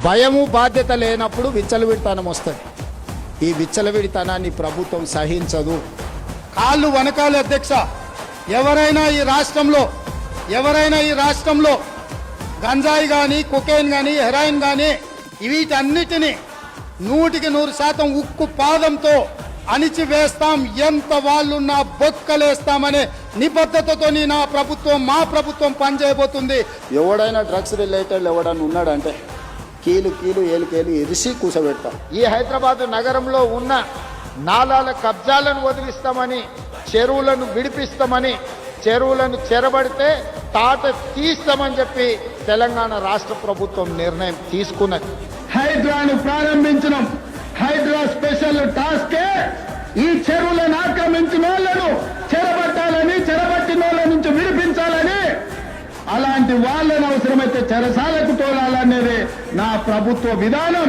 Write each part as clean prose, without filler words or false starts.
భయము బాధ్యత లేనప్పుడు విచ్చలవిడితనం వస్తుంది. ఈ విచ్చలవిడితనాన్ని ప్రభుత్వం సహించదు. కాళ్ళు వనకాలి అధ్యక్ష. ఎవరైనా ఈ రాష్ట్రంలో గంజాయి కానీ, కొకైన్ కానీ, హెరాయిన్ కానీ వీటన్నిటినీ 100% ఉక్కు పాదంతో అణిచివేస్తాం. ఎంత వాళ్ళున్నా బొక్కలేస్తామనే నిబద్ధతతో మా ప్రభుత్వం పనిచేయబోతుంది. ఎవడైనా డ్రగ్స్ రిలేటెడ్ ఎవడన్నా ఉన్నాడంటే కీలు ఏలు ఇరిసి కూసబెడతాం. ఈ హైదరాబాదు నగరంలో ఉన్న నాలాల కబ్జాలను వదిలిస్తామని, చెరువులను విడిపిస్తామని, చెరువులను చెరబడితే తాట తీస్తామని చెప్పి తెలంగాణ రాష్ట్ర ప్రభుత్వం నిర్ణయం తీసుకున్నది. హైడ్రాను ప్రారంభించడం హైడ్రా స్పెషల్ టాస్కే ఈ చెరువులను ఆక్రమించిన వాళ్ళను చెరబట్టాలని, చెరబట్టిన వాళ్ళ నుంచి విడిపించాలని, అలాంటి వాళ్ళని అవసరమైతే చెరసాలకు తోలాలనేది నా ప్రభుత్వ విధానం.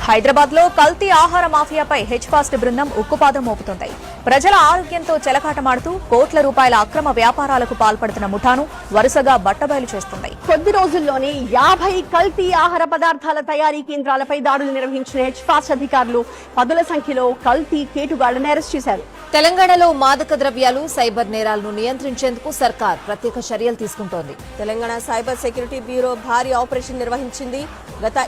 హైదరాబాద్ లో కల్తీ ఆహార మాఫియాపై హెచ్ఫాస్ట్ బృందం ఉక్కుపాదం మోపుతోంది. ప్రజల ఆరోగ్యంతో చెలకాటమాడుతూ కోట్ల రూపాయల అక్రమ వ్యాపారాలకు పాల్పడుతున్న ముఠాను వరుసగా బట్టబయలు చేస్తుంది. కొద్ది రోజుల్లోనే 50 కల్తీ ఆహార పదార్థాల తయారీ కేంద్రాలపై దాడులు నిర్వహించిన హెచ్ఫాస్ట్ అధికారులు పదుల సంఖ్యలో కల్తీ కేటుగాళ్లను అరెస్ట్ చేశారు. తెలంగాణలో మాదక ద్రవ్యాలు, సైబర్ నేరాలను నియంత్రించేందుకు సర్కార్ ప్రత్యేక చర్యలు తీసుకుంటోంది. తెలంగాణ సైబర్ సెక్యూరిటీ బ్యూరో భారీ ఆపరేషన్ నిర్వహించింది. గత